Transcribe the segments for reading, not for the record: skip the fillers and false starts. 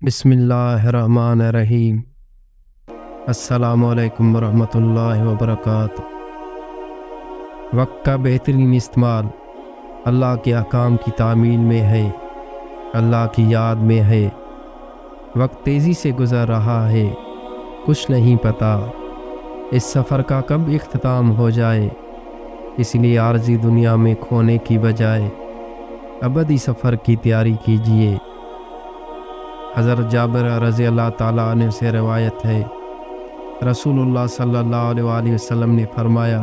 بسم اللہ الرحمن الرحیم۔ السلام علیکم ورحمۃ اللہ وبرکاتہ۔ وقت کا بہترین استعمال اللہ کے احکام کی تعمیل میں ہے، اللہ کی یاد میں ہے۔ وقت تیزی سے گزر رہا ہے، کچھ نہیں پتہ اس سفر کا کب اختتام ہو جائے، اس لیے عارضی دنیا میں کھونے کی بجائے ابدی سفر کی تیاری کیجیے۔ حضرت جابر رضی اللہ تعالیٰ عنہ سے روایت ہے، رسول اللہ صلی اللہ علیہ وآلہ وسلم نے فرمایا،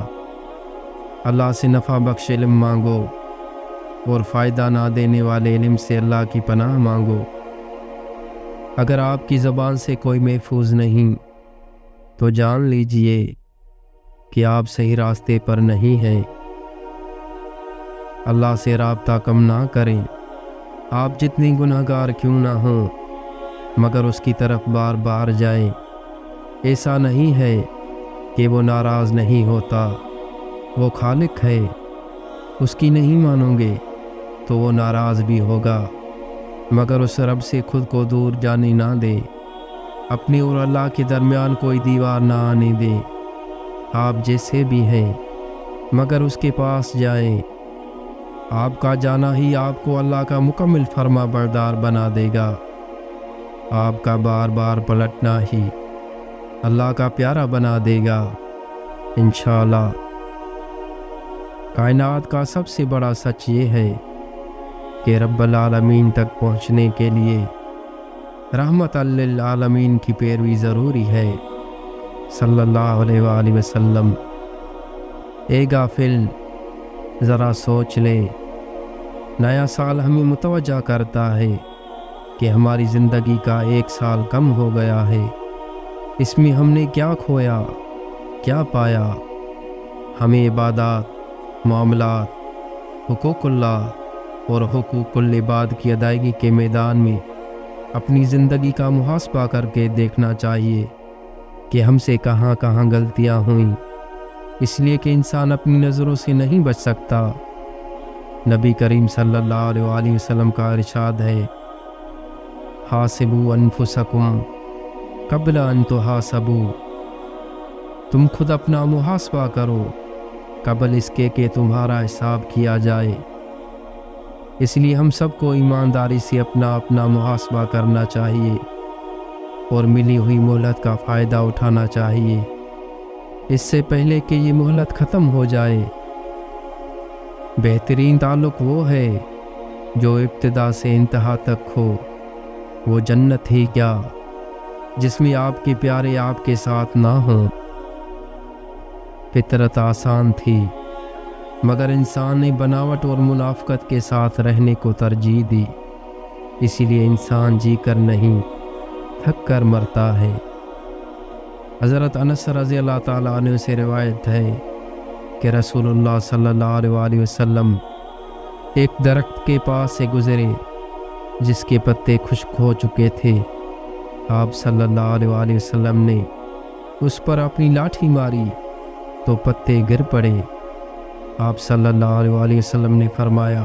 اللہ سے نفع بخش علم مانگو اور فائدہ نہ دینے والے علم سے اللہ کی پناہ مانگو۔ اگر آپ کی زبان سے کوئی محفوظ نہیں تو جان لیجئے کہ آپ صحیح راستے پر نہیں ہیں۔ اللہ سے رابطہ کم نہ کریں، آپ جتنی گناہگار کیوں نہ ہوں، مگر اس کی طرف بار بار جائیں۔ ایسا نہیں ہے کہ وہ ناراض نہیں ہوتا، وہ خالق ہے، اس کی نہیں مانو گے تو وہ ناراض بھی ہوگا، مگر اس رب سے خود کو دور جانے نہ دے، اپنے اور اللہ کے درمیان کوئی دیوار نہ آنے دے۔ آپ جیسے بھی ہیں مگر اس کے پاس جائیں، آپ کا جانا ہی آپ کو اللہ کا مکمل فرما بردار بنا دے گا، آپ کا بار بار پلٹنا ہی اللہ کا پیارا بنا دے گا انشاءاللہ۔ کائنات کا سب سے بڑا سچ یہ ہے کہ رب العالمین تک پہنچنے کے لیے رحمت للعالمین کی پیروی ضروری ہے، صلی اللہ علیہ وآلہ وسلم۔ اے غافل، ذرا سوچ لے، نیا سال ہمیں متوجہ کرتا ہے کہ ہماری زندگی کا 1 سال کم ہو گیا ہے۔ اس میں ہم نے کیا کھویا، کیا پایا؟ ہمیں عبادات، معاملات، حقوق اللہ اور حقوق العباد کی ادائیگی کے میدان میں اپنی زندگی کا محاسبہ کر کے دیکھنا چاہیے کہ ہم سے کہاں کہاں غلطیاں ہوئیں، اس لیے کہ انسان اپنی نظروں سے نہیں بچ سکتا۔ نبی کریم صلی اللہ علیہ وآلہ وسلم کا ارشاد ہے، حاسبوا انفسکم قبل ان تحاسبوا، تم خود اپنا محاسبہ کرو قبل اس کے کہ تمہارا حساب کیا جائے۔ اس لیے ہم سب کو ایمانداری سے اپنا محاسبہ کرنا چاہیے اور ملی ہوئی مہلت کا فائدہ اٹھانا چاہیے، اس سے پہلے کہ یہ مہلت ختم ہو جائے۔ بہترین تعلق وہ ہے جو ابتدا سے انتہا تک ہو، وہ جنت ہی کیا جس میں آپ کے پیارے آپ کے ساتھ نہ ہوں۔ فطرت آسان تھی مگر انسان نے بناوٹ اور منافقت کے ساتھ رہنے کو ترجیح دی، اسی لیے انسان جی کر نہیں تھک کر مرتا ہے۔ حضرت انس رضی اللہ تعالیٰ عنہ سے روایت ہے کہ رسول اللہ صلی اللہ علیہ وآلہ وسلم ایک درخت کے پاس سے گزرے جس کے پتے خشک ہو چکے تھے۔ آپ صلی اللہ علیہ وآلہ وسلم نے اس پر اپنی لاٹھی ماری تو پتے گر پڑے۔ آپ صلی اللہ علیہ وآلہ وسلم نے فرمایا،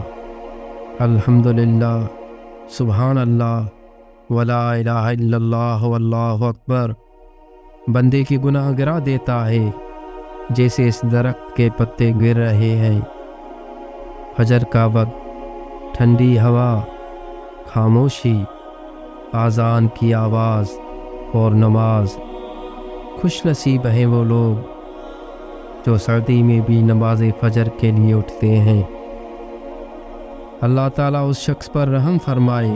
الحمدللہ، سبحان اللہ، ولا الہ الا اللہ، واللہ اکبر۔ بندے کی گناہ گرا دیتا ہے جیسے اس درخت کے پتے گر رہے ہیں۔ فجر کا وقت، ٹھنڈی ہوا، خاموشی، آذان کی آواز اور نماز۔ خوش نصیب ہیں وہ لوگ جو سردی میں بھی نماز فجر کے لیے اٹھتے ہیں۔ اللہ تعالیٰ اس شخص پر رحم فرمائے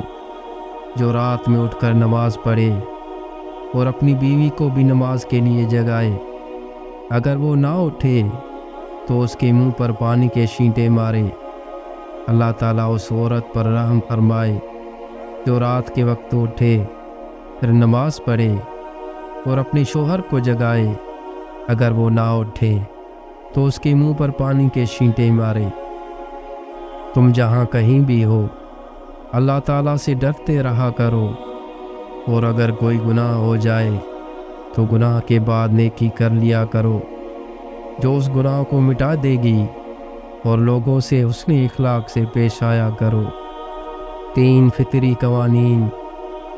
جو رات میں اٹھ کر نماز پڑھے اور اپنی بیوی کو بھی نماز کے لیے جگائے۔ اگر وہ نہ اٹھے تو اس کے منہ پر پانی کے چھینٹے مارے۔ اللہ تعالیٰ اس عورت پر رحم فرمائے جو رات کے وقت اٹھے، پھر نماز پڑھے اور اپنے شوہر کو جگائے۔ اگر وہ نہ اٹھے تو اس کے منہ پر پانی کے چھینٹے مارے۔ تم جہاں کہیں بھی ہو اللہ تعالیٰ سے ڈرتے رہا کرو، اور اگر کوئی گناہ ہو جائے تو گناہ کے بعد نیکی کر لیا کرو جو اس گناہ کو مٹا دے گی، اور لوگوں سے حسن اخلاق سے پیش آیا کرو۔ 3 فطری قوانین